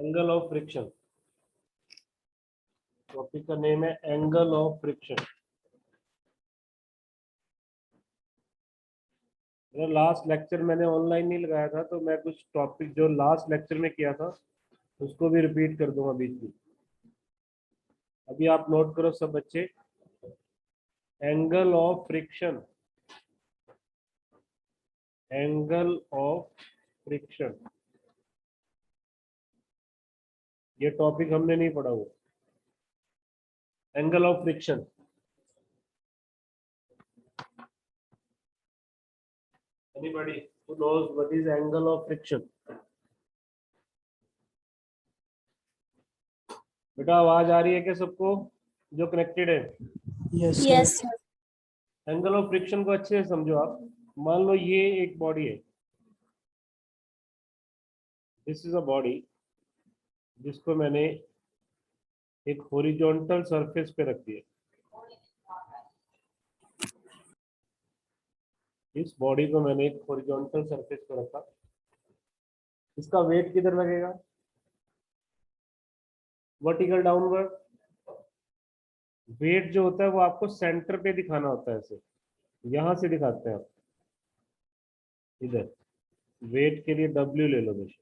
Angle of friction. Topic का name है angle of friction. Last lecture मैंने online नहीं लगाया था, तो मैं कुछ टॉपिक जो लास्ट लेक्चर में किया था उसको भी रिपीट कर दूंगा बीच में। अभी आप नोट करो सब बच्चे, angle of friction, angle of friction, ये टॉपिक हमने नहीं पढ़ा हुआ। Angle of friction, anybody who knows what is angle of friction? बेटा आवाज आ रही है क्या सबको जो कनेक्टेड है? यस। एंगल ऑफ फ्रिक्शन को अच्छे से समझो आप। मान लो ये एक बॉडी है, दिस इज अ बॉडी जिसको मैंने एक हॉरिजॉन्टल सरफेस पे रख दिया। इस बॉडी को मैंने एक हॉरिजॉन्टल सरफेस पे रखा। इसका वेट किधर लगेगा? Vertical downward. वेट जो होता है वो आपको सेंटर पे दिखाना होता है, ऐसे यहां से दिखाते हैं आप। इधर वेट के लिए W ले लो बेशक,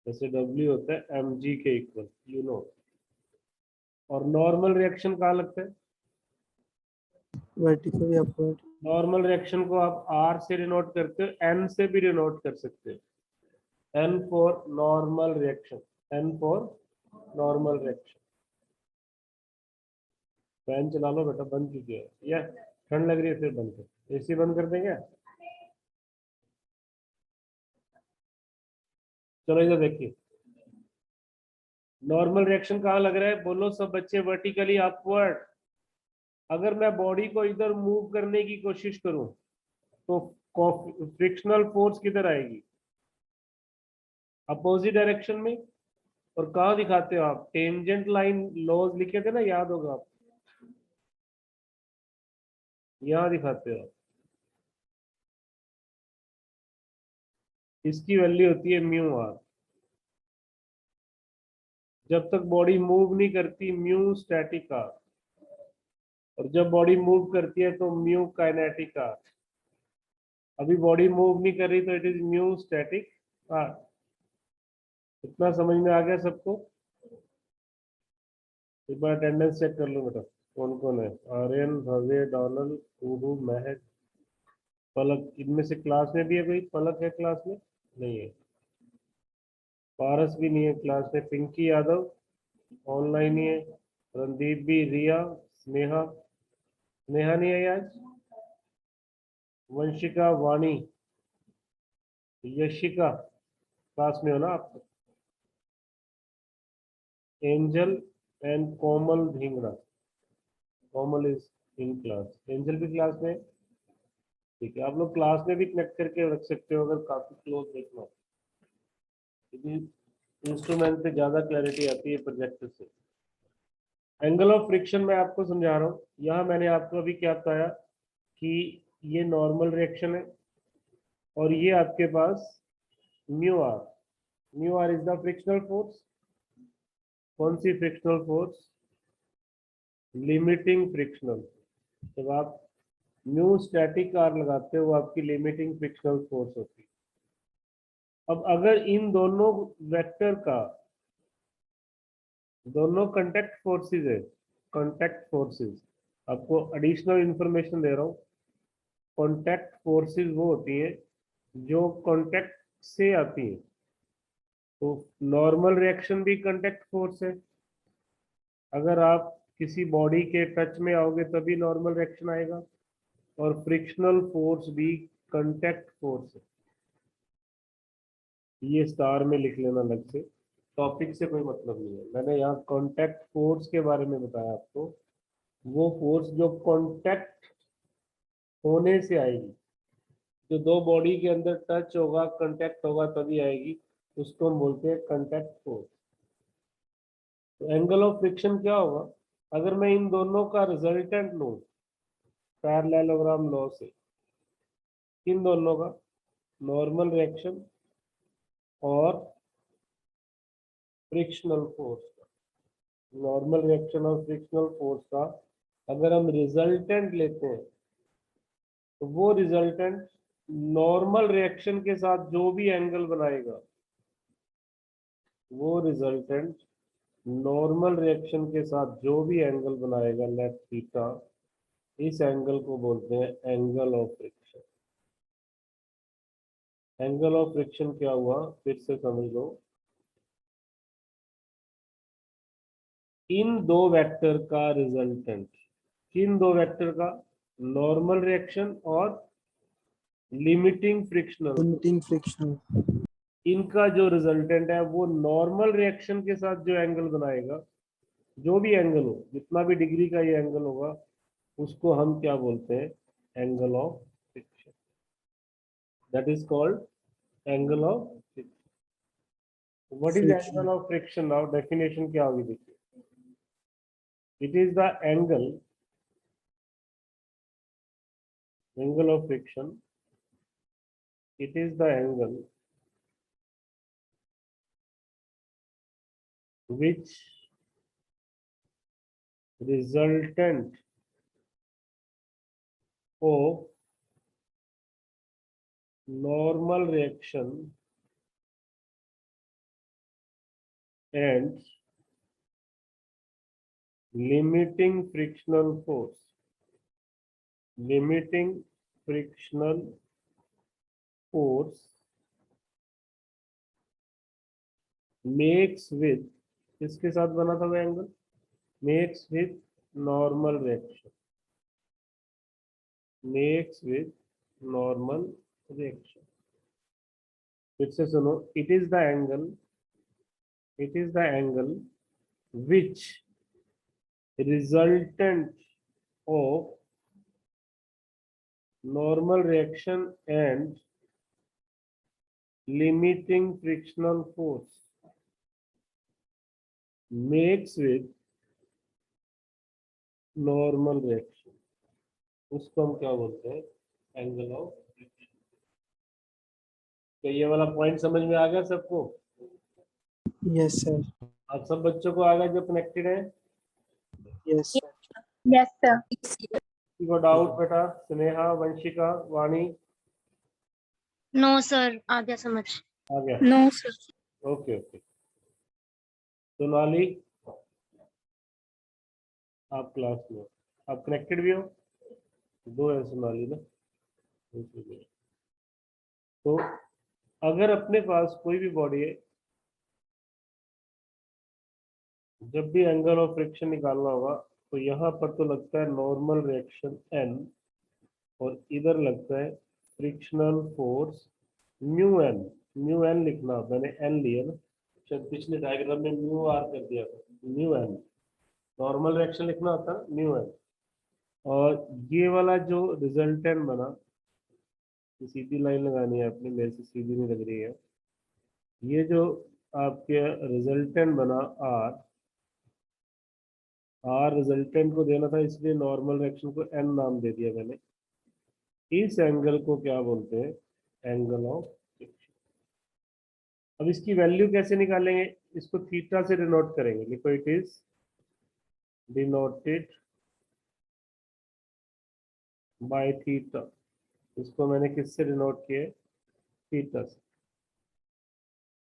जैसे W होता है mg के इक्वल, यू नो। और नॉर्मल रिएक्शन कहाँ लगता है? Vertical upward. नॉर्मल रिएक्शन को आप R से डिनोट करते हो, N से भी डिनोट कर सकते हो। N for normal reaction, N for normal reaction. Fan चला लो बेटा, बंद कीजिए, या ठंड लग रही है फिर बंद कर। AC बंद कर देंगे? चलो इधर देखिए, नॉर्मल रिएक्शन कहाँ लग रहा है? बोलो सब बच्चे, वर्टिकली अपवर्ड। अगर मैं बॉडी को इधर मूव करने की कोशिश करूं तो फ्रिक्शनल फोर्स किधर आएगी? अपोजिट डायरेक्शन में। और कहाँ दिखाते हो आप? टेंजेंट लाइन लॉज लिखे थे ना, याद होगा आप, यहाँ दिखाते हो। इसकी वैल्यू होती है म्यू आर। जब तक बॉडी मूव नहीं करती म्यू स्टैटिक आर, और जब बॉडी मूव करती है तो म्यू काइनेटिक आर। अभी बॉडी मूव नहीं कर रही तो it is mu static R. इतना समझ में आ गया सबको? एक बार अटेंडेंस चेक कर लो बेटा, कौन कौन है। आर्यन, भव्य, डॉनल, टूडू, महक, पलक। इनमें से क्लास में भी है कोई? पलक है क्लास में? नहीं है। पारस भी नहीं है क्लास में। पिंकी यादव ऑनलाइन ही है। रणदीप भी, रिया, स्नेहा, स्नेहा नहीं है आज। वंशिका, वाणी, यशिका क्लास में हो ना आप? Angel and Komal Dhingra, Komal is in class. Angel भी क्लास में? ठीक है, आप लोग क्लास में भी कनेक्ट करके रख सकते हो अगर काफी क्लोज देखना हो, क्योंकि इंस्ट्रूमेंट पे ज्यादा क्लैरिटी आती है प्रोजेक्टर से। एंगल ऑफ फ्रिक्शन मैं आपको समझा रहा हूँ। यहाँ मैंने आपको अभी क्या बताया कि ये नॉर्मल रिएक्शन है और ये आपके पास mu R. Mu R is the frictional force. कौन सी फ्रिक्शनल फोर्स? Limiting frictional. जब आप म्यू स्टैटिक आर लगाते हो वो आपकी लिमिटिंग फ्रिक्शनल फोर्स होती है। अब अगर इन दोनों वेक्टर का, दोनों कांटेक्ट फोर्सेस है, कांटेक्ट फोर्सेस, आपको एडिशनल इंफॉर्मेशन दे रहा हूँ। कांटेक्ट फोर्सेस वो होती है जो कांटेक्ट से आती है। तो नॉर्मल रिएक्शन भी कांटेक्ट फोर्स है। अगर आप किसी बॉडी के टच में आओगे तभी नॉर्मल रिएक्शन आएगा। और फ्रिक्शनल फोर्स भी कांटेक्ट फोर्स है। ये स्टार में लिख लेना अलग से, टॉपिक से कोई मतलब नहीं है। मैंने यहाँ कांटेक्ट फोर्स के बारे में बताया आपको। वो फोर्स जो कांटेक्ट होने से आएगी, जो दो बॉडी के अंदर टच होगा, कांटेक्ट होगा तभी आएगी, उसको हम बोलते हैं कांटेक्ट फोर्स। तो एंगल ऑफ फ्रिक्शन क्या होगा? अगर मैं इन दोनों का रिजल्टेंट लूं पैरेललोग्राम लॉ से, इन दोनों का, नॉर्मल रिएक्शन और फ्रिक्शनल फोर्स का, नॉर्मल रिएक्शन और फ्रिक्शनल फोर्स का अगर हम रिजल्टेंट लेते हैं तो वो रिजल्टेंट नॉर्मल रिएक्शन के साथ जो भी एंगल बनाएगा, वो रिजल्टेंट नॉर्मल रिएक्शन के साथ जो भी एंगल बनाएगा लेट थीटा, इस एंगल को बोलते हैं angle of friction. Angle of friction क्या हुआ, फिर से समझ लो। इन दो वेक्टर का रिजल्टेंट, किन दो वेक्टर का, नॉर्मल रिएक्शन और लिमिटिंग फ्रिक्शनल, Limiting frictional. इनका जो रिजल्टेंट है वो नॉर्मल रिएक्शन के साथ जो एंगल बनाएगा, जो भी एंगल हो, जितना भी डिग्री का ये एंगल होगा, उसको हम क्या बोलते हैं, angle of friction. That is called angle of friction. What is Friction. Angle of friction? Now definition क्या होगी देखिए, it is the angle of friction, it is the angle which resultant of normal reaction and limiting frictional force, limiting frictional force makes with, किसके साथ बना था वो angle, makes with normal reaction, makes with normal reaction। फिर से सुनो, it is the angle, it is the angle which resultant of normal reaction and limiting frictional force makes with normal reaction, उसको हम क्या बोलते हैं, एंगल ऑफ फ्रिक्शन। तो ये वाला पॉइंट समझ में आ गया सबको? Yes, sir. आप सब बच्चों को आ गया जो कनेक्टेड है? Yes, sir. Yes, sir. किसी को डाउट बेटा? स्नेहा, वंशिका, वाणी? No, sir. आ गया समझ। आ गया? No, sir. Okay okay. Sonali, आप क्लास में हो, आप कनेक्टेड भी हो? दो है सोनाली ना, इसलिए। तो अगर अपने पास कोई भी बॉडी है, जब भी एंगल ऑफ फ्रिक्शन निकालना होगा तो यहाँ पर तो लगता है नॉर्मल रिएक्शन n, और इधर लगता है frictional force mu N. Mu N लिखना, मैंने n लिया ना, शायद पिछले डायग्राम में म्यू आर कर दिया था, म्यू एन। नॉर्मल रिएक्शन लिखना होता है म्यू एन। और ये वाला जो रिजल्टेंट बना, सीधी लाइन लगानी है अपनी, मेरे से सीधी नहीं लग रही है, ये जो आपके रिजल्टेंट बना आर, आर रिजल्टेंट को देना था, इसलिए नॉर्मल रिएक्शन को एन नाम दे दिया मैंने। इस एंगल को क्या बोलते हैं, एंगल ऑफ फ्रिक्शन। अब इसकी वैल्यू कैसे निकालेंगे, इसको थीटा से डिनोट करेंगे। लिखो, it is denoted by theta. इसको मैंने किससे डिनोट किया, थीटा से।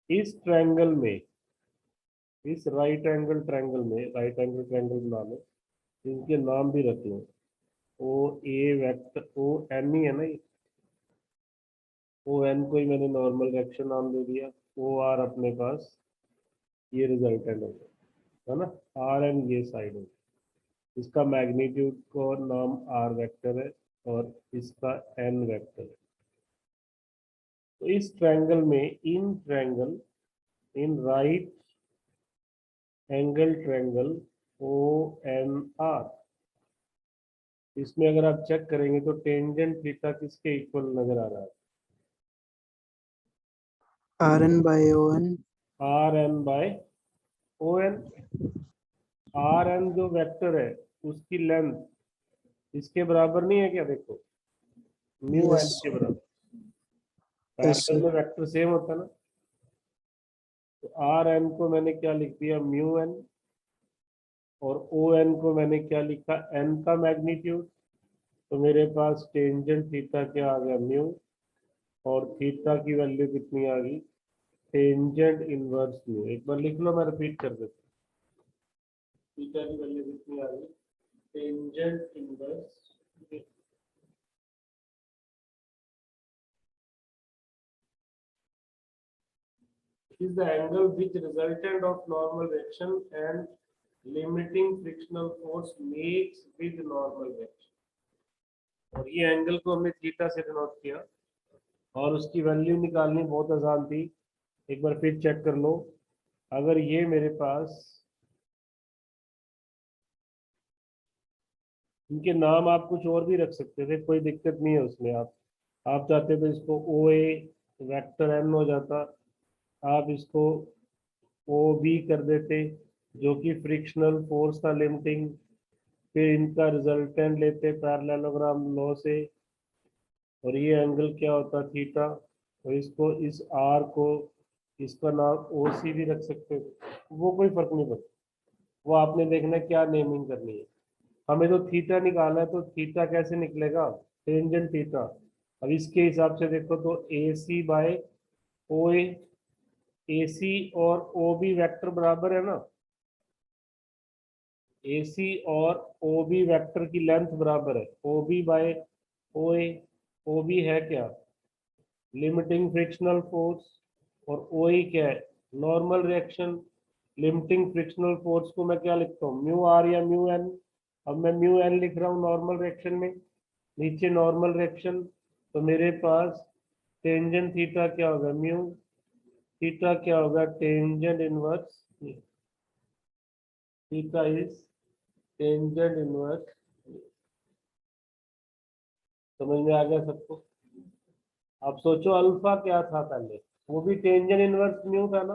इस ट्रायंगल में, इस राइट एंगल ट्रायंगल में, राइट एंगल ट्रायंगल बना लो, इनके नाम भी रख लो। ओ ए वेक्टर, ओ एन ही है ना, ओ एन को ही मैंने नॉर्मल रिएक्शन नाम दे दिया। ओ आर अपने पास ये रिजल्टेंट हो गया, है ना, आर एन ये साइड हो, इसका मैग्नीट्यूड को नाम आर वेक्टर है और इसका एन वेक्टर है। तो इस ट्रायंगल में, in triangle, in right angle triangle O N R, इसमें अगर आप चेक करेंगे तो टेंजेंट थीटा किसके इक्वल नजर आ रहा है, Rn by On. R N by O N. R N जो वेक्टर है उसकी लेंथ इसके बराबर नहीं है क्या, देखो म्यू एन Yes. के बराबर। Yes, parallel sir. में वेक्टर सेम होता है ना, तो आर एन को मैंने क्या लिख दिया, म्यू एन, और ओ एन को मैंने क्या लिखा, एन का मैग्नीट्यूड। तो मेरे पास टेंजेंट थीटा क्या आ गया, म्यू, और थीटा की वैल्यू कितनी आ गई, टेंजेंट इनवर्स म्यू। एक बार लिख लो, मैं रिपीट कर देता हूँ। थीटा की वैल्यू कितनी आ गई, tangent inverse is the angle which resultant of normal reaction and limiting frictional force makes with normal reaction। और ये एंगल को हमने थीटा से डिनोट किया, और उसकी वैल्यू निकालनी बहुत आसान थी। एक बार फिर चेक कर लो, अगर ये मेरे पास, इनके नाम आप कुछ और भी रख सकते थे, कोई दिक्कत नहीं है उसमें। आप चाहते तो इसको ओ ए वैक्टर एन हो जाता, आप इसको ओ बी कर देते, जो कि फ्रिक्शनल फोर्स था लिमिटिंग, फिर इनका रिजल्टेंट लेते पैरेललोग्राम लॉ से, और ये एंगल क्या होता, थीटा। और इसको, इस आर को, इसका नाम ओ सी भी रख सकते थे, वो कोई फर्क नहीं पड़ता। वो आपने देखना है क्या नेमिंग करनी है। हमें तो थीटा निकालना है, तो थीटा कैसे निकलेगा, टेंजेंट थीटा। अब इसके हिसाब से देखो तो ए सी बाय ओ ए सी और ओ बी वेक्टर बराबर है ना, ए सी और ओ बी वेक्टर की लेंथ बराबर है, ओ बी बाय ओ ए। ओ बी है क्या, लिमिटिंग फ्रिक्शनल फोर्स, और ओ ए क्या है, normal reaction. Limiting frictional force को मैं क्या लिखता हूँ, म्यू आर या म्यू एन। अब मैं म्यू एन लिख रहा हूँ नॉर्मल रिएक्शन में, नीचे नॉर्मल रिएक्शन। तो मेरे पास टेंजेंट थीटा क्या होगा, म्यू, थीटा क्या होगा, tangent inverse, theta is tangent inverse. समझ में आ गया सबको। अब सोचो अल्फा क्या था पहले, वो भी टेंजेंट इनवर्स म्यू था ना,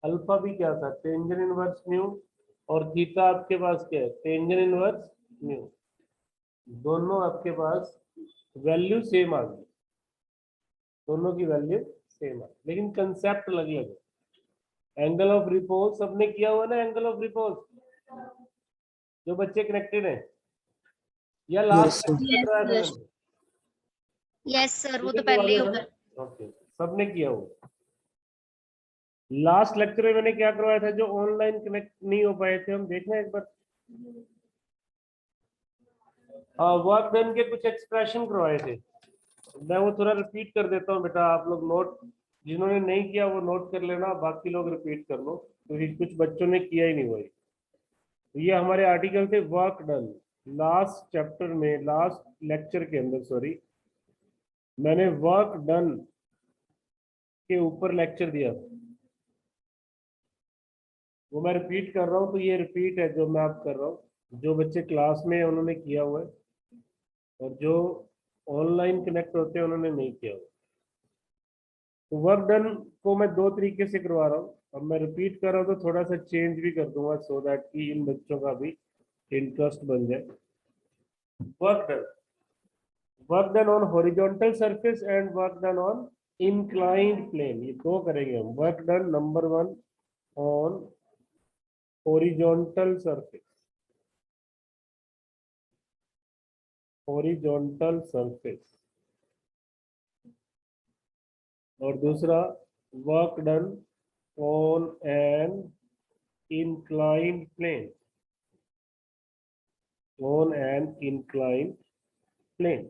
अल्फा भी क्या था, टेंजेंट इनवर्स म्यू, और थीटा आपके पास क्या है, टेंजेंट इनवर्स म्यू। दोनों आपके पास वैल्यू सेम आ गई, दोनों की वैल्यू सेम आ गई, लेकिन कंसेप्ट अलग अलग है। एंगल ऑफ रिपोज सबने किया हुआ ना, एंगल ऑफ रिपोज, जो बच्चे कनेक्टेड हैं, या Yes, लास्ट sir. लेक्चर में यस कराया था यस मैंने, यस सर, वो ठीक है, तो पहले ही करवाया था होगा। ना, ओके, सबने किया हुआ। लास्ट लेक्चर में मैंने क्या करवाया था, जो ऑनलाइन कनेक्ट नहीं हो पाए थे, हम देखना एक बार। वर्क डन के कुछ एक्सप्रेशन करवाए थे, मैं वो थोड़ा रिपीट कर देता हूँ बेटा, आप लोग नोट, जिन्होंने नहीं किया वो नोट कर लेना, बाकी लोग रिपीट कर लो, क्योंकि कुछ बच्चों ने किया ही नहीं वही। तो ये हमारे आर्टिकल थे वर्क डन। लास्ट चैप्टर में, लास्ट लेक्चर के अंदर, सॉरी, मैंने वर्क डन के ऊपर लेक्चर दिया था, वो मैं रिपीट कर रहा हूँ। तो ये रिपीट है जो मैं आप कर रहा हूँ, जो बच्चे क्लास में उन्होंने किया हुआ है, और जो ऑनलाइन कनेक्ट होते हैं उन्होंने नहीं किया हुआ। तो वर्क डन को मैं दो तरीके से करवा रहा हूँ, अब मैं रिपीट कर रहा हूँ तो थोड़ा सा चेंज भी कर दूंगा, सो दैट कि इन बच्चों का भी इंटरेस्ट बन जाए। Work done on horizontal surface and work done on inclined plane, ये दो करेंगे हम। Work done number one on horizontal surface, horizontal surface, और दूसरा work done on an inclined plane, on an inclined plane।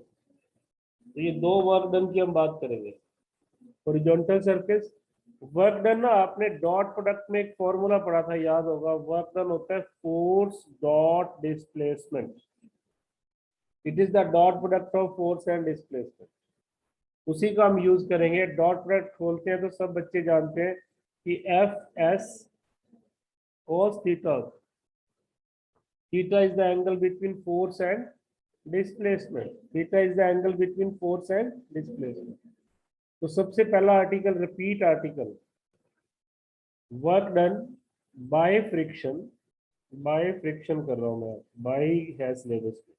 तो ये दो वर्क डन की हम बात करेंगे। हॉरिजॉन्टल सरफेस वर्क डन ना, आपने डॉट प्रोडक्ट में एक फॉर्मूला पढ़ा था, याद होगा, वर्क डन होता है force dot displacement, it is the dot product of force and displacement. उसी का हम यूज करेंगे। डॉट प्रोडक्ट खोलते हैं तो सब बच्चे जानते हैं कि F S cos theta, theta is the angle between force and displacement, theta is the angle between force and displacement। तो सबसे पहला article, repeat article, work done by friction, by friction कर रहा हूं मैं, बाय है सिलेबस में,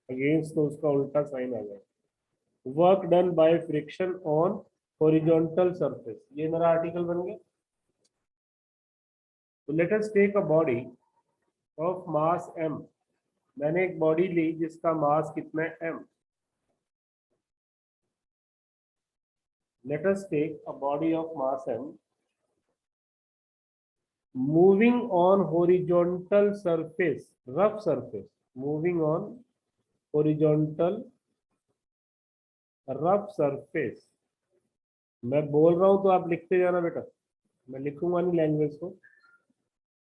against तो उसका उल्टा साइन आ गया। Work done by friction on horizontal surface, ये मेरा आर्टिकल बन गया। तो let us take a body of mass m, मैंने एक बॉडी ली जिसका मास कितना है m। Let us take a body of mass m moving on horizontal surface, rough surface, moving on horizontal rough surface। मैं बोल रहा हूं तो आप लिखते जाना बेटा, मैं लिखूंगा नहीं लैंग्वेज को।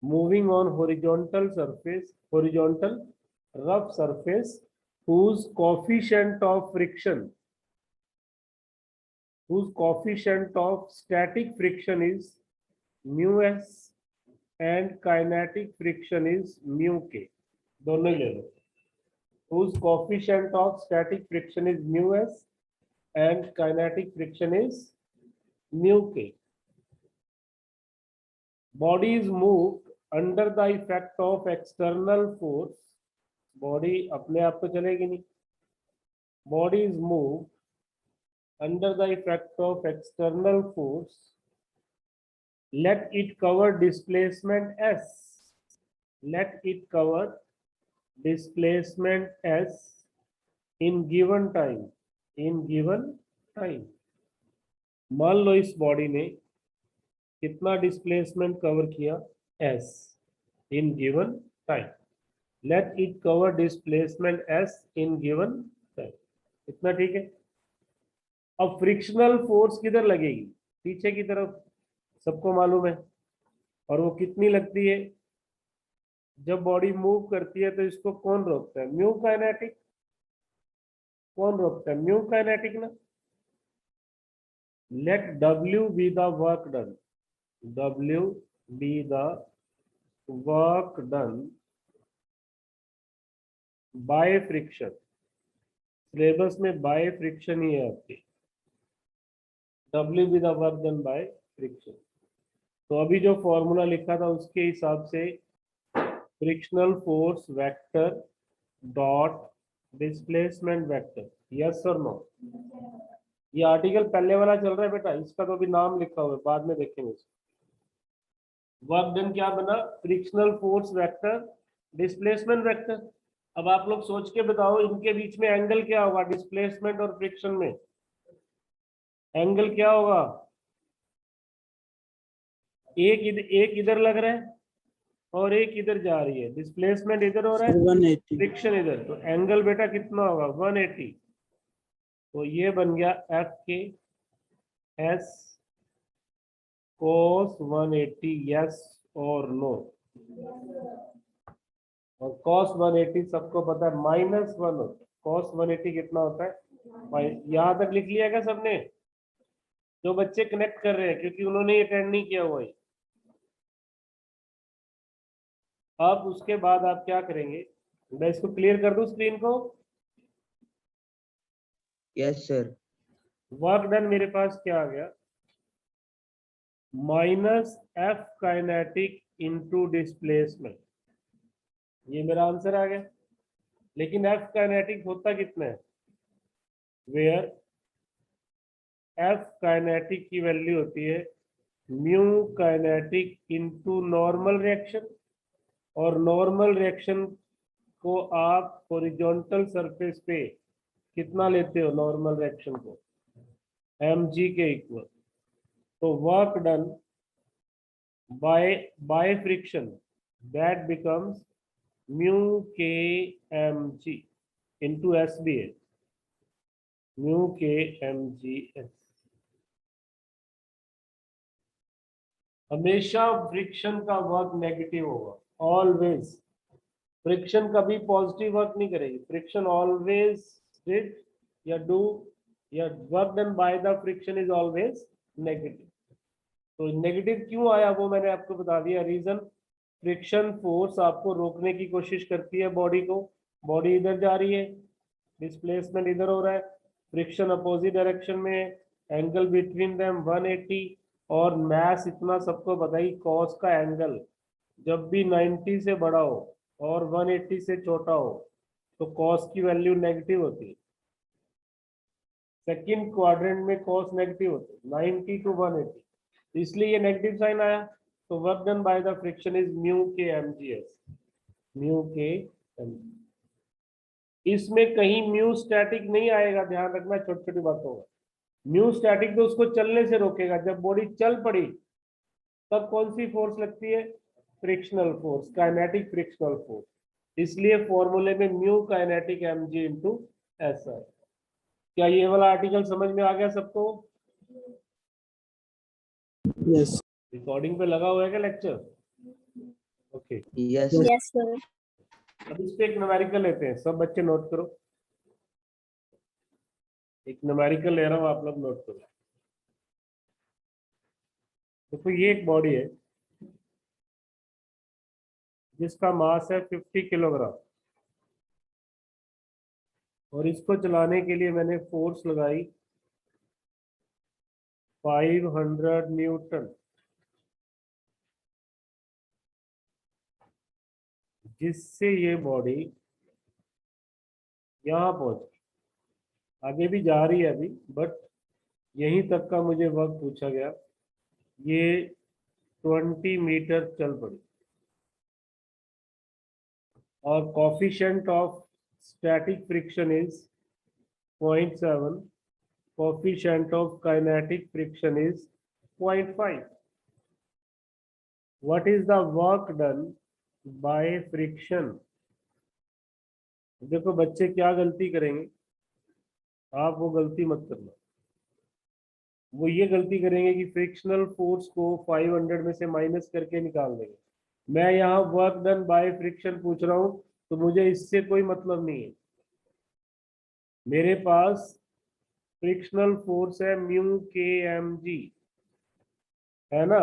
Moving on horizontal surface, horizontal rough surface whose coefficient of friction, whose coefficient of static friction is mu s and kinetic friction is mu k, दोनों ही ले लो। whose coefficient of static friction is mu s and kinetic friction is mu k। body is moved under the effect of external force, body अपने आप तो चलेगी नहीं। Body is move under the effect of external force, let it cover displacement S, let it cover displacement S in given time, in given time. मान लो इस body ने कितना displacement cover किया, S, in given time. Let it cover displacement S in given time, इतना ठीक है। अब frictional force किधर लगेगी, पीछे की तरफ, सबको मालूम है। और वो कितनी लगती है, जब बॉडी मूव करती है तो इसको कौन रोकता है, म्यू काइनेटिक। कौन रोकता है, म्यू काइनेटिक ना। Let W be the work done, W be the work done by friction. Syllabus में बाय फ्रिक्शन ही है आपके, W be the work done by friction. तो अभी जो फॉर्मूला लिखा था उसके हिसाब से frictional force vector dot displacement vector, yes और नो। ये आर्टिकल पहले वाला चल रहा है बेटा, इसका तो अभी नाम लिखा हुआ है, बाद में देखेंगे इसको। वर्क डन क्या बना, frictional force vector displacement vector. अब आप लोग सोच के बताओ, इनके बीच में एंगल क्या होगा, डिस्प्लेसमेंट और फ्रिक्शन में एंगल क्या होगा। एक इधर लग रहा है और एक इधर जा रही है, डिस्प्लेसमेंट इधर हो रहा है, 180। फ्रिक्शन इधर, तो एंगल बेटा कितना होगा, 180। तो ये बन गया एफ के एस कोस 180, यस और नो। और cos 180 सबको पता है -1 होता है, cos 180 कितना होता है, यहां तक लिख लिया क्या सबने, जो बच्चे कनेक्ट कर रहे हैं, क्योंकि उन्होंने ये अटेंड नहीं किया हुआ है। अब उसके बाद आप क्या करेंगे, मैं इसको क्लियर कर दूं स्क्रीन को। Yes sir. वर्क डन मेरे पास क्या आ गया, -F काइनेटिक इंटू डिस्प्लेसमेंट, ये मेरा आंसर आ गया। लेकिन F काइनेटिक होता कितना है, वेयर F काइनेटिक की वैल्यू होती है mu kinetic into normal reaction, और नॉर्मल रिएक्शन को आप हॉरिजॉन्टल सरफेस पे कितना लेते हो, नॉर्मल रिएक्शन को mg के इक्वल। तो work done by friction that becomes mu के mg इंटू एस बी है, म्यू के mg एस। हमेशा फ्रिक्शन का वर्क नेगेटिव होगा, ऑलवेज। फ्रिक्शन कभी पॉजिटिव वर्क नहीं करेगी, फ्रिक्शन ऑलवेज डिड या डू या work done by the friction is always negative. तो नेगेटिव क्यों आया वो मैंने आपको बता दिया रीजन। फ्रिक्शन फोर्स आपको रोकने की कोशिश करती है बॉडी को, बॉडी इधर जा रही है, डिस्प्लेसमेंट इधर हो रहा है, फ्रिक्शन अपोजिट डायरेक्शन में, एंगल बिटवीन देम 180, और मैस इतना सबको बताइए, कॉस का एंगल जब भी 90 से बड़ा हो और 180 से छोटा हो तो कॉस की वैल्यू नेगेटिव होती है। सेकंड क्वाड्रेंट में कॉस नेगेटिव होते हैं 90 to 180, इसलिए ये नेगेटिव साइन आया। तो work done by the friction is mu के mgs, म्यू के mg। इसमें कहीं म्यू स्टैटिक नहीं आएगा, ध्यान रखना छोटी छोटी बातों का। म्यू स्टैटिक तो उसको चलने से रोकेगा, जब बॉडी चल पड़ी तब कौन सी फोर्स लगती है? Frictional force, kinetic frictional force. इसलिए फॉर्मूले में mu kinetic mg into S है। क्या ये वाला आर्टिकल समझ में आ गया सबको? Yes. रिकॉर्डिंग पे लगा हुआ है क्या lecture? Okay yes yes sir. अब इस पे एक न्यूमेरिकल लेते हैं, सब बच्चे नोट करो। एक न्यूमेरिकल ले रहा हूँ, आप लोग नोट करो। देखो ये एक बॉडी है जिसका मास है 50 किलोग्राम, और इसको चलाने के लिए मैंने फोर्स लगाई 500 न्यूटन, जिससे ये बॉडी यहाँ पहुंची। आगे भी जा रही है अभी, बट यहीं तक का मुझे वर्क पूछा गया। ये 20 मीटर चल पड़ी, और coefficient of static friction is 0.7, coefficient of kinetic friction is 0.5। What is the work done by friction? देखो बच्चे क्या गलती करेंगे, आप वो गलती मत करना। वो ये गलती करेंगे कि फ्रिक्शनल फोर्स को 500 में से माइनस करके निकाल देंगे। मैं यहाँ वर्क डन बाय फ्रिक्शन पूछ रहा हूँ, तो मुझे इससे कोई मतलब नहीं है। मेरे पास फ्रिक्शनल फोर्स है म्यू के mg, है ना,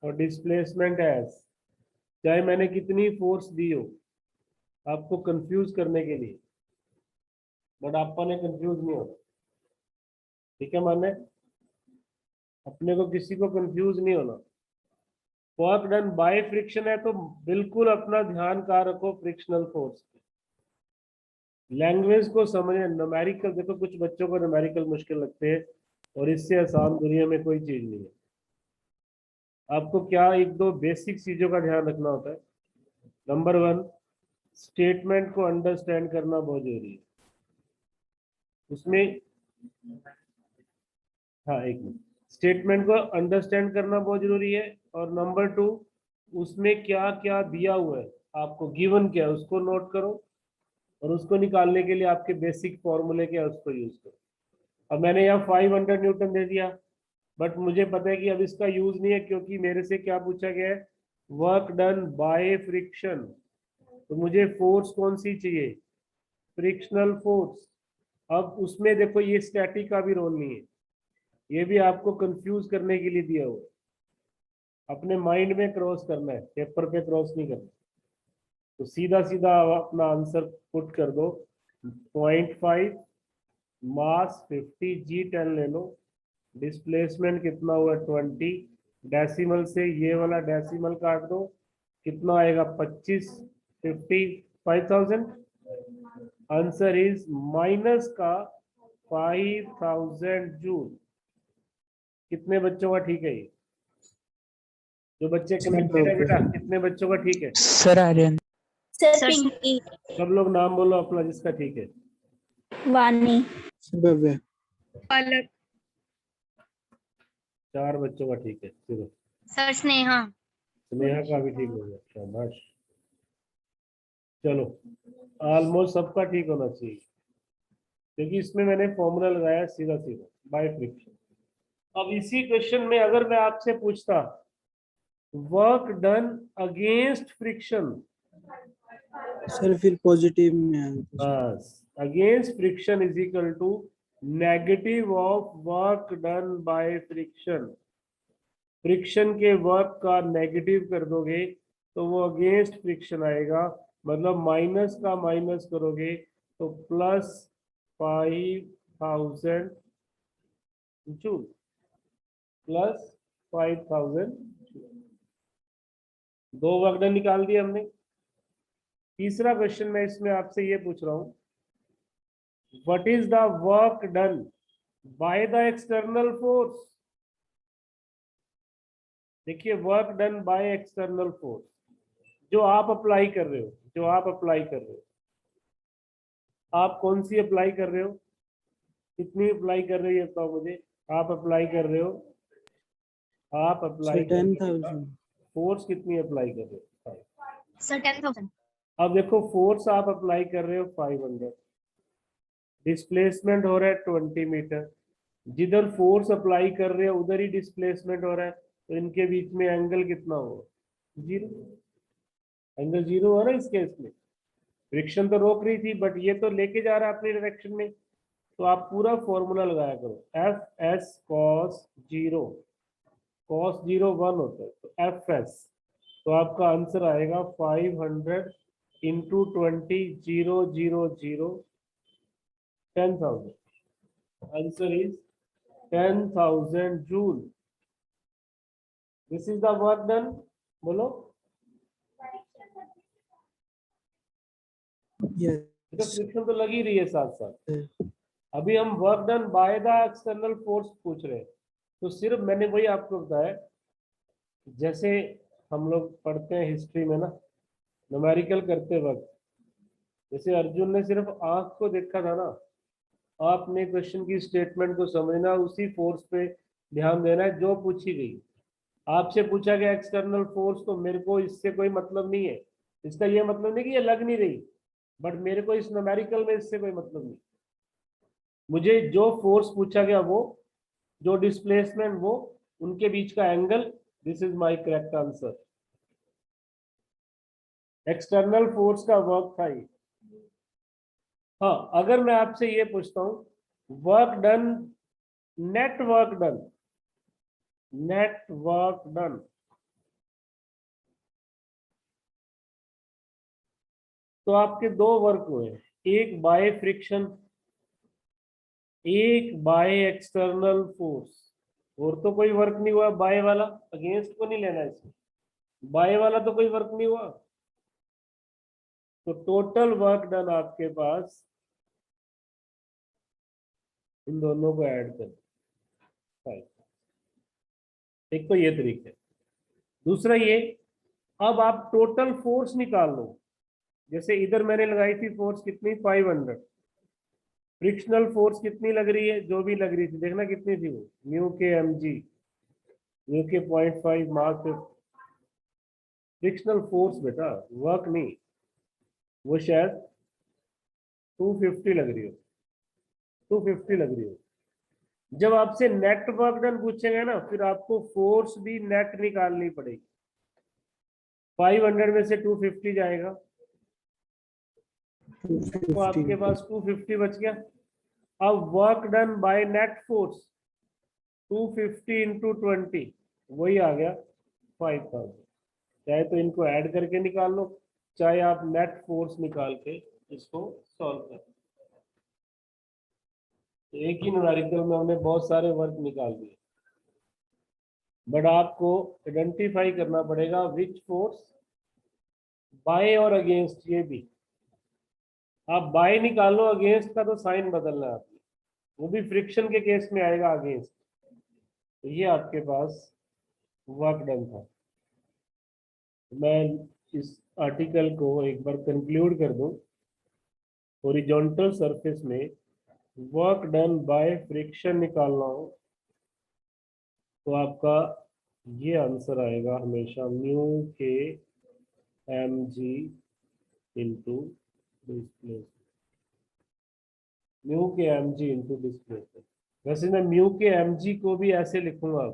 और डिस्प्लेसमेंट एस, चाहे मैंने कितनी फोर्स दी हो आपको कंफ्यूज करने के लिए, बट आपको ने कंफ्यूज नहीं होना, ठीक है? माने अपने को किसी को कंफ्यूज नहीं होना। वर्क डन बाय फ्रिक्शन है तो बिल्कुल अपना ध्यान कहाँ रखो? Frictional force. लैंग्वेज को समझे, न्यूमेरिकल, देखो कुछ बच्चों को न्यूमेरिकल मुश्किल लगते हैं, और इससे आसान दुनिया में कोई चीज नहीं है। आपको क्या एक दो बेसिक चीजों का ध्यान रखना होता है। नंबर 1, स्टेटमेंट को अंडरस्टैंड करना बहुत जरूरी है। उसमें हाँ, एक मिनट, स्टेटमेंट को अंडरस्टैंड करना बहुत जरूरी है। और नंबर 2, उसमें क्या क्या दिया हुआ है, आपको गिवन क्या है उसको नोट करो, और उसको निकालने के लिए आपके बेसिक फॉर्मूले क्या है उसको यूज करो। अब मैंने यहाँ 500 न्यूटन दे दिया, बट मुझे पता है कि अब इसका यूज नहीं है, क्योंकि मेरे से क्या पूछा गया है? Work done by friction. तो मुझे फोर्स कौन सी चाहिए? Frictional force. अब उसमें देखो ये स्टैटिक का भी रोल नहीं है, ये भी आपको कंफ्यूज करने के लिए दिया हुआ है। अपने माइंड में क्रॉस करना है, पेपर पे क्रॉस नहीं करना। तो सीधा सीधा अपना आंसर पुट कर दो। 0.5, मास 50, G10 ले लो, डिस्प्लेसमेंट कितना हुआ? 20। डेसिमल से ये वाला डेसिमल काट दो, कितना आएगा? 25, 50, 5000। आंसर इज माइनस का 5000 जूल। कितने बच्चों का ठीक है ये? जो बच्चे कनेक्टेड है बेटा, कितने बच्चों का ठीक है? Sir Aryan. सर पिंकी। सब लोग नाम बोलो अपना जिसका ठीक है। वानी। Sir Bhavya. पलक। 4 बच्चों का ठीक है, चलो। सर स्नेहा। स्नेहा का भी ठीक हो गया, शाबाश। चलो, ऑलमोस्ट सबका ठीक होना चाहिए, क्योंकि इसमें मैंने फॉर्मूला लगाया सीधा सीधा बाय फ्रिक्शन। अब इसी क्वेश्चन में अगर मैं आपसे पूछता work done against friction, Sir फिर पॉजिटिव में आया। Against friction is equal to negative of work done by friction. Friction के वर्क का नेगेटिव कर दोगे तो वो अगेंस्ट फ्रिक्शन आएगा, मतलब माइनस का माइनस करोगे तो प्लस 5000 जूल, प्लस 5000। दो वर्क डन निकाल दिए हमने। तीसरा क्वेश्चन मैं इसमें आपसे ये पूछ रहा हूं, what is the work done by the external force. देखिए work done by external force, जो आप अप्लाई कर रहे हो, जो आप अप्लाई कर रहे हो, आप कौन सी अप्लाई कर रहे हो, कितनी अप्लाई कर रहे हो ये बताओ मुझे। आप अप्लाई कर रहे हो, आप अप्लाई सर कर रहे हो 10,000. फोर्स कितनी अप्लाई कर रहे हो? सर 10,000। अब देखो फोर्स आप अप्लाई कर रहे हो 500, डिस्प्लेसमेंट हो रहा है 20 मीटर। जिधर फोर्स अप्लाई कर रहे हो उधर ही डिस्प्लेसमेंट हो रहा है, तो इनके बीच में एंगल कितना होगा? जीरो। एंगल जीरो हो रहा है इस केस में। फ्रिक्शन तो रोक रही थी, बट ये तो लेके जा रहा है अपनी डायरेक्शन में। तो आप पूरा फॉर्मूला लगाया करो, F S cos zero. Cos zero 1 होता है, तो एफ एस, तो आपका आंसर आएगा 500 into 20, 000, 10,000। Answer is 10,000 joule. This is the work done. बोलो। Yes. तो फ्रिक्शन तो लगी रही है साथ साथ। sir. अभी हम work done by the external force पूछ रहे हैं, तो सिर्फ मैंने वही आपको बताया, जैसे हम लोग पढ़ते हैं हिस्ट्री में ना, न्यूमेरिकल करते वक्त, जैसे अर्जुन ने सिर्फ आंख को देखा था ना, आपने क्वेश्चन की स्टेटमेंट को समझना, उसी फोर्स पे ध्यान देना है जो पूछी गई। आपसे पूछा गया एक्सटर्नल फोर्स, तो मेरे को इससे कोई मतलब नहीं है, इसका ये मतलब नहीं कि ये लग नहीं रही, बट मेरे को इस न्यूमेरिकल में इससे कोई मतलब नहीं। मुझे जो फोर्स पूछा गया वो, जो डिस्प्लेसमेंट वो, उनके बीच का angle, this is my correct answer. External force का वर्क था ये। हाँ, अगर मैं आपसे ये पूछता हूं work done, net work done, net work done, तो आपके दो वर्क हुए, एक बाय फ्रिक्शन, एक बाय एक्सटर्नल फोर्स। और तो कोई वर्क नहीं हुआ बाय वाला, अगेंस्ट को नहीं लेना इसमें, बाय वाला तो कोई वर्क नहीं हुआ। तो टोटल वर्क डन आपके पास, इन दोनों को ऐड कर, 5। एक तो ये तरीका है। दूसरा ये, अब आप टोटल फोर्स निकाल लो। जैसे इधर मैंने लगाई थी फोर्स कितनी, 500। फ्रिक्शनल फोर्स कितनी लग रही है, जो भी लग रही थी, देखना कितनी थी वो, म्यू के एम जी, म्यू के 0.5 मास। फ्रिक्शनल फोर्स बेटा, वर्क नहीं, वो शायद 250 लग रही हो, 250 लग रही हो। जब आपसे नेट वर्क डन पूछेंगे ना, फिर आपको फोर्स भी नेट निकालनी पड़ेगी। 500 में से 250 जाएगा, तो आपके 250. पास 250 बच गया। अब work done by net force 250 into 20, वही आ गया 5,000। चाहे तो इनको ऐड करके निकाल लो, चाहे आप नेट फोर्स निकाल के इसको सॉल्व कर। एक ही न्यूमेरिकल में हमने बहुत सारे वर्क निकाल दिए, बट आपको आइडेंटिफाई करना पड़ेगा विच फोर्स, बाय और अगेंस्ट। ये भी आप बाय निकालो, अगेंस्ट का तो साइन बदलना है आपने, वो भी फ्रिक्शन के केस में आएगा अगेंस्ट। तो ये आपके पास वर्क डन था। मैं इस आर्टिकल को एक बार कंक्लूड कर दूं। हॉरिजॉन्टल सरफेस में वर्क डन बाय फ्रिक्शन निकालना हो, तो आपका ये आंसर आएगा हमेशा म्यू के M G into displacement, mu के एम जी इंटू डिस्प्लेसमेंट। वैसे मैं म्यू के एम जी को भी ऐसे लिखूंगा,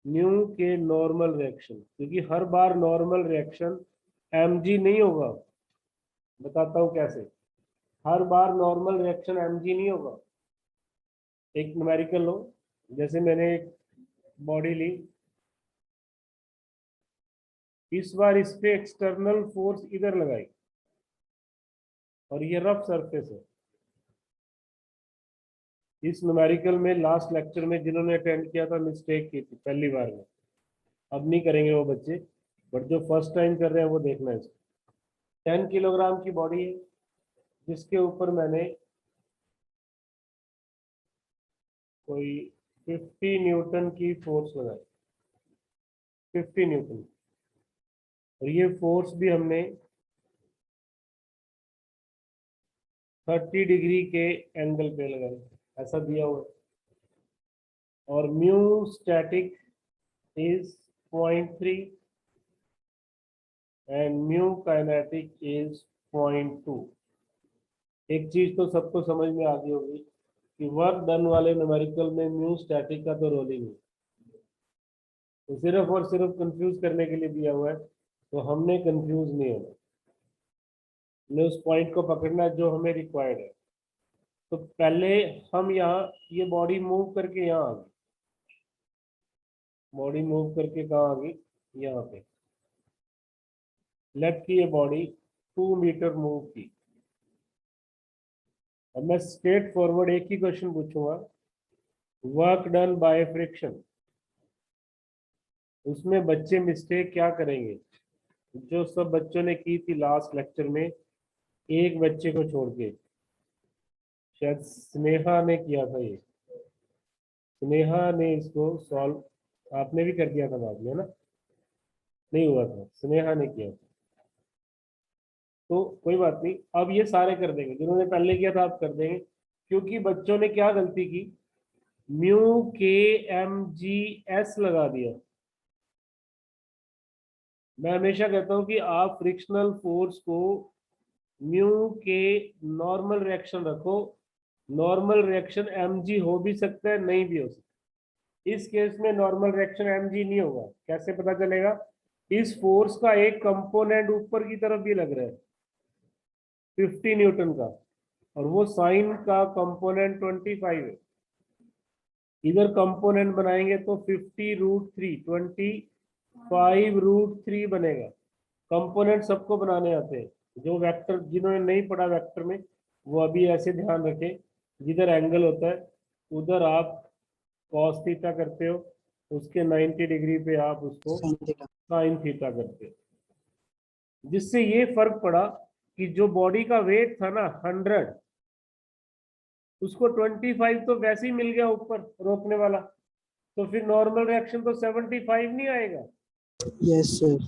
म्यू के नॉर्मल रिएक्शन, क्योंकि हर बार नॉर्मल रिएक्शन एम जी नहीं होगा। बताता हूँ कैसे। हर बार नॉर्मल रिएक्शन एम जी नहीं होगा। एक न्यूमेरिकल लो, जैसे मैंने एक बॉडी ली, इस बार इस पे एक्सटर्नल फोर्स इधर लगाई, और ये रफ सरफेस है। इस न्यूमेरिकल में लास्ट लेक्चर में जिन्होंने अटेंड किया था मिस्टेक की थी पहली बार में, अब नहीं करेंगे वो बच्चे, बट जो फर्स्ट टाइम कर रहे हैं वो देखना है इसको। 10 किलोग्राम की बॉडी है, जिसके ऊपर मैंने कोई 50 न्यूटन की फोर्स लगाई, 50 न्यूटन, और ये फोर्स भी हमने 30 डिग्री के एंगल पे लगाई, ऐसा दिया हुआ है। और mu static is 0.3 and mu kinetic is 0.2। एक चीज तो सबको समझ में आ गई होगी कि वर्क डन वाले न्यूमेरिकल में म्यू स्टैटिक का तो रोल ही नहीं, तो सिर्फ और सिर्फ कंफ्यूज करने के लिए दिया हुआ है, तो हमने कंफ्यूज नहीं होना, हमने उस पॉइंट को पकड़ना है जो हमें रिक्वायर्ड है। तो पहले हम यहाँ ये बॉडी मूव करके यहाँ आ गई, बॉडी मूव करके कहाँ आ गई, यहाँ पे। लेट की ये बॉडी 2 मीटर मूव की। अब मैं स्ट्रेट फॉरवर्ड एक ही क्वेश्चन पूछूंगा, वर्क डन बाय फ्रिक्शन, उसमें बच्चे मिस्टेक क्या करेंगे, जो सब बच्चों ने की थी लास्ट लेक्चर में, एक बच्चे को छोड़ के, शायद स्नेहा ने किया था ये, स्नेहा ने इसको सॉल्व, आपने भी कर दिया था बाद में, है ना? नहीं हुआ था, स्नेहा ने किया था। तो कोई बात नहीं, अब ये सारे कर देंगे, जिन्होंने पहले किया था आप कर देंगे, क्योंकि बच्चों ने क्या गलती की, म्यू के एम जी एस लगा दिया। मैं हमेशा कहता हूं कि आप फ्रिक्शनल फोर्स को म्यू के नॉर्मल रिएक्शन रखो, नॉर्मल रिएक्शन एम जी हो भी सकता है, नहीं भी हो सकता। इस केस में नॉर्मल रिएक्शन एम जी नहीं होगा, कैसे पता चलेगा, इस फोर्स का एक कंपोनेंट ऊपर की तरफ भी लग रहा है 50 न्यूटन का, और वो साइन का कंपोनेंट 25 है। इधर कंपोनेंट बनाएंगे तो 50√3, 25√3 बनेगा। कंपोनेंट सबको बनाने आते हैं, जो वेक्टर, जिन्होंने नहीं पढ़ा वेक्टर में, वो अभी ऐसे ध्यान रखें, जिधर एंगल होता है उधर आप cos थीटा करते हो, उसके 90 डिग्री पे आप उसको sin theta. sin थीटा करते हो। जिससे ये फर्क पड़ा कि जो बॉडी का वेट था ना 100, उसको 25 तो वैसे ही मिल गया ऊपर रोकने वाला, तो फिर नॉर्मल रिएक्शन तो 75 नहीं आएगा, Yes, sir.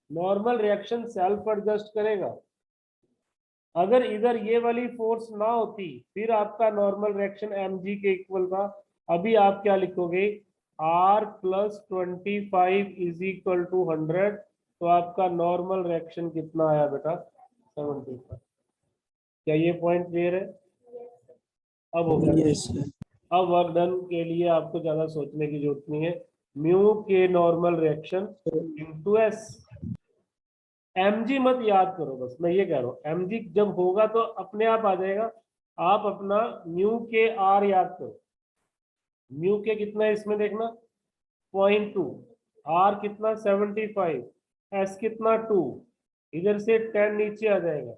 Normal reaction self adjust करेगा। अगर इधर ये वाली फोर्स ना होती, फिर आपका नॉर्मल रिएक्शन एम जी के इक्वल था। अभी आप क्या लिखोगे, R + 25 इज इक्वल टू 100, तो आपका नॉर्मल रिएक्शन कितना आया बेटा, 75। क्या ये पॉइंट क्लियर है? अब हो गया। Yes, sir. अब वर्क डन के लिए आपको ज्यादा सोचने की जरूरत नहीं है, म्यू के normal reaction into S. mg मत याद करो, बस मैं ये कह रहा हूँ, mg जब होगा तो अपने आप आ जाएगा, आप अपना म्यू के आर याद करो। म्यू के कितना है इसमें देखना, 0.2, आर कितना 75, एस कितना 2, इधर से 10 नीचे आ जाएगा,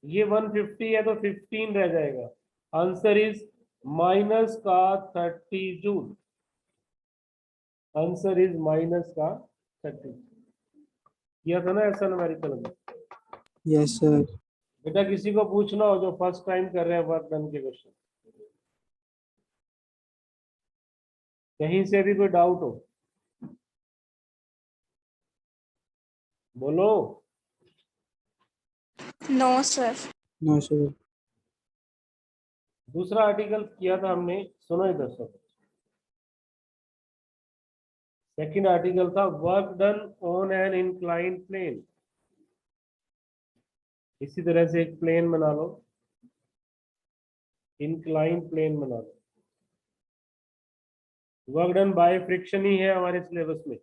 ये 150 है तो 15 रह जाएगा। आंसर इज माइनस का 30 जूल, आंसर इज माइनस का 30। किया था ना ऐसा न्यूमेरिकल में? Yes, sir. बेटा किसी को पूछना हो जो फर्स्ट टाइम कर रहे हैं वर्क डन के क्वेश्चन, कहीं से भी कोई डाउट हो, बोलो। No, sir. No, sir. दूसरा आर्टिकल किया था हमने, सुनो इधर सब। सेकंड आर्टिकल था work done on an incline plane. इसी तरह से एक प्लेन बना लो, इंक्लाइन प्लेन बना लो। वर्क डन बाय फ्रिक्शन ही है हमारे सिलेबस में,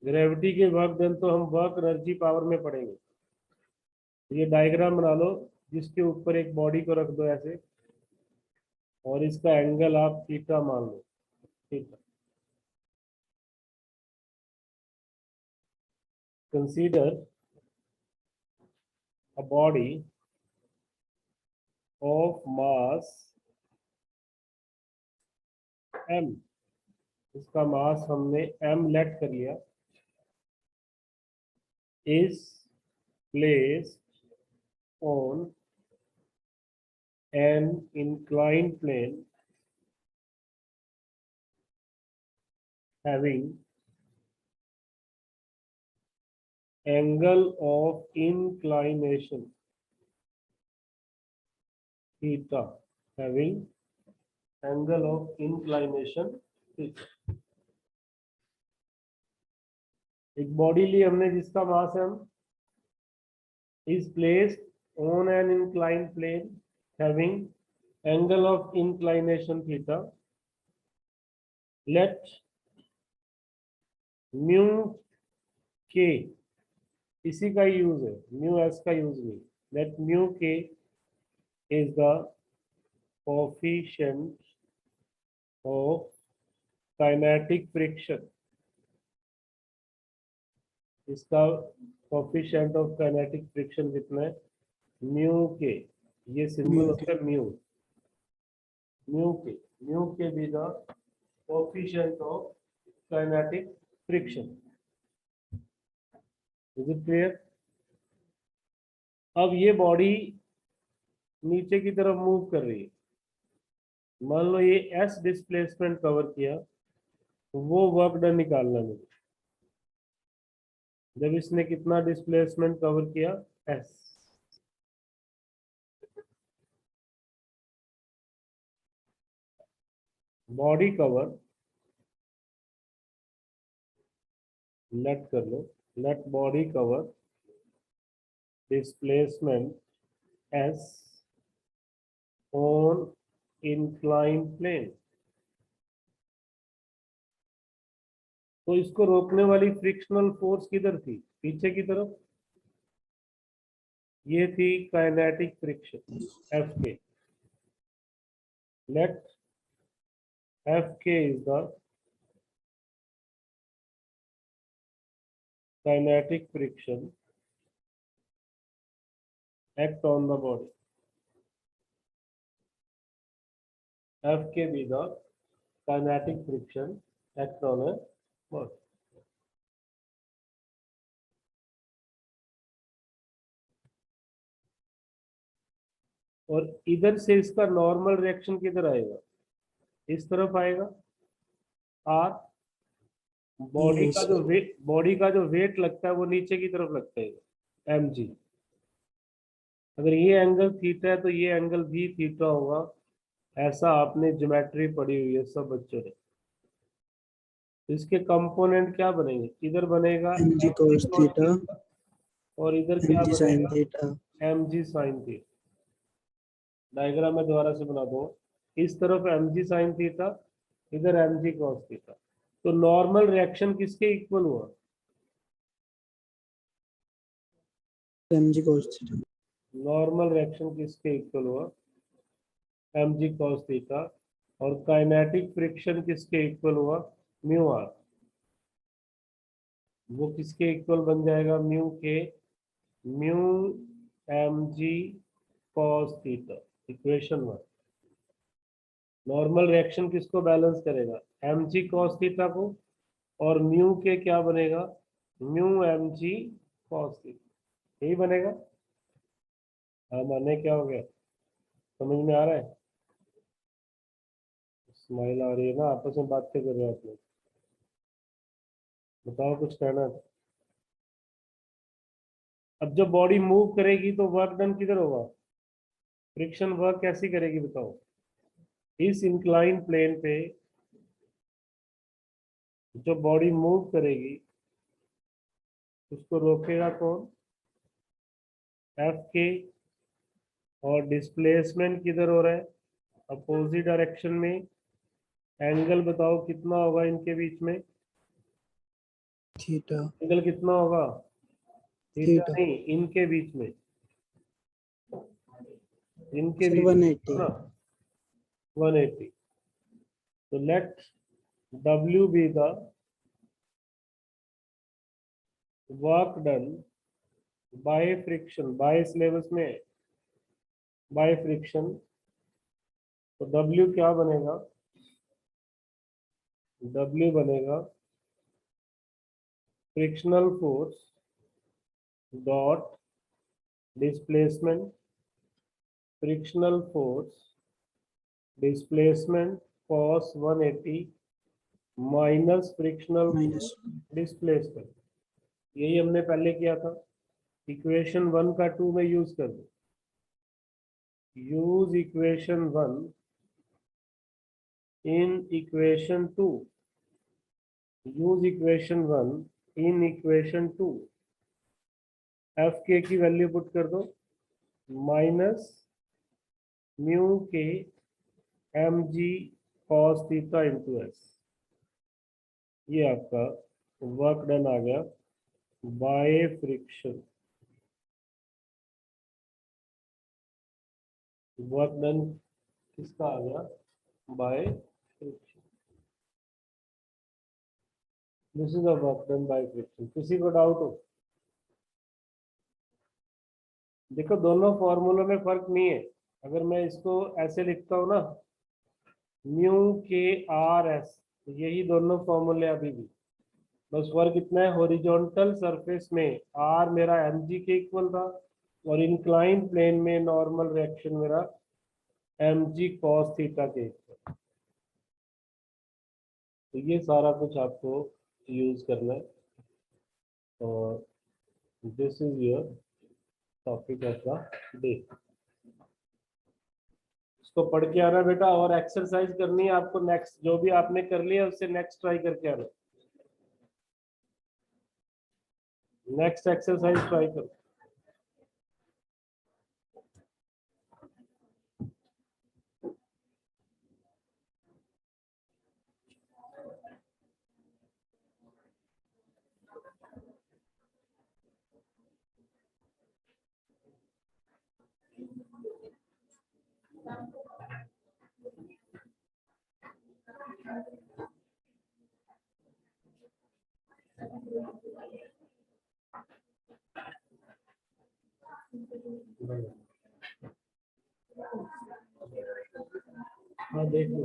ग्रेविटी के वर्क डन तो हम वर्क एनर्जी पावर में पढ़ेंगे। तो ये डायग्राम बना लो, जिसके ऊपर एक बॉडी को रख दो ऐसे, और इसका एंगल आप थीटा मान लो, theta. Consider a body of mass m, इसका मास हमने m लेट कर लिया, is placed on an inclined plane having angle of inclination theta, having angle of inclination theta। एक बॉडी ली हमने जिसका मास है is placed on an inclined plane having angle of inclination theta, let mu k, इसी का use है, mu s का use नहीं, let mu k is the coefficient of kinetic friction, इसका coefficient of kinetic friction कितना है, mu k, ये symbol होता है mu, mu k be the coefficient of kinetic friction। Is it clear? अब ये बॉडी नीचे की तरफ मूव कर रही है, मान लो ये s डिस्प्लेसमेंट कवर किया, तो वो वर्क डन निकालना मुझे, जब इसने कितना डिस्प्लेसमेंट कवर किया, s। बॉडी कवर, लेट कर लो, let body cover displacement s on incline plane. तो इसको रोकने वाली फ्रिक्शनल फोर्स किधर थी, पीछे की तरफ, ये थी काइनेटिक फ्रिक्शन एफ के। लेट एफ के is the kinetic friction act on the body, F के be the kinetic friction act on a body। और इधर से इसका नॉर्मल रिएक्शन किधर आएगा, इस तरफ आएगा, आर बॉडी Yes, का जो वेट, बॉडी का जो वेट लगता है वो नीचे की तरफ लगता है, एम जी। अगर ये एंगल थीटा है तो ये एंगल भी थीटा होगा, ऐसा आपने ज्योमेट्री पढ़ी हुई है सब बच्चों ने। इसके कंपोनेंट क्या बनेंगे, इधर बनेगा mg cos theta, और इधर क्या mg sin बनेगा, theta। M G sine theta. Diagram में दोबारा से बना दो, इस तरफ एम जी साइन थीटा, इधर एम जी कॉस थीटा। तो नॉर्मल रिएक्शन किसके इक्वल हुआ, mg cos theta। Normal reaction किसके इक्वल हुआ, एम जी कॉस थीटा। और काइनेटिक फ्रिक्शन किसके इक्वल हुआ, म्यू आर। वो किसके इक्वल बन जाएगा, mu K, mu M G cos theta, equation 1। Normal reaction किसको बैलेंस करेगा, एम जी कॉस थीटा को, और म्यू के क्या बनेगा, mu M G cos theta, यही बनेगा। हाँ माने क्या हो गया, समझ में आ रहा है, स्माइल आ रही है ना, आपस में बातें कर रहे हो आप लोग, बताओ कुछ कहना। अब जब बॉडी मूव करेगी तो वर्क डन किधर होगा, फ्रिक्शन वर्क कैसी करेगी बताओ, इस इंक्लाइन प्लेन पे जो बॉडी मूव करेगी उसको रोकेगा कौन, एफ के। और डिस्प्लेसमेंट किधर हो रहा है, अपोजिट डायरेक्शन में। एंगल बताओ कितना होगा इनके बीच में, थीटा। एंगल कितना होगा, थीटा थीटा नहीं, इनके बीच में, इनके सर बीच 180। ना 180। तो let W be the work done by friction, by syllabus में बाय फ्रिक्शन। तो W क्या बनेगा, W बनेगा frictional force dot displacement, frictional force displacement cos 180 minus frictional minus displacement, यही हमने पहले किया था। इक्वेशन 1 का 2 में यूज कर दो, use equation 1 in equation 2, use equation 1 in equation 2, f k की वैल्यू पुट कर दो माइनस म्यू के M G cos theta into s. ये आपका वर्क डन आ गया बाय फ्रिक्शन, वर्क डन किसका आ गया, by friction. This is the work done by friction. किसी को डाउट हो? देखो दोनों फॉर्मूलों में फर्क नहीं है। अगर मैं इसको ऐसे लिखता हूँ ना, म्यू के आर एस, यही दोनों फॉर्मूले अभी भी, बस फर्क इतना है, हॉरिजॉन्टल सरफेस में आर मेरा एम जी के इक्वल था और इंक्लाइन प्लेन में नॉर्मल रिएक्शन मेरा एम जी कॉस थीटा के इक्वल। तो ये सारा कुछ आपको यूज करना है और this is your topic of the day. इसको पढ़ के आना बेटा, और एक्सरसाइज करनी है आपको। नेक्स्ट जो भी आपने कर लिया उससे नेक्स्ट ट्राई करके आना, नेक्स्ट एक्सरसाइज ट्राई करो। हाँ देख लो।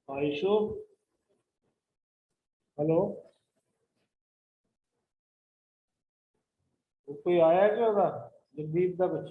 आयशु, हेलो, कोई आया क्या उधर? जगदीप का कुछ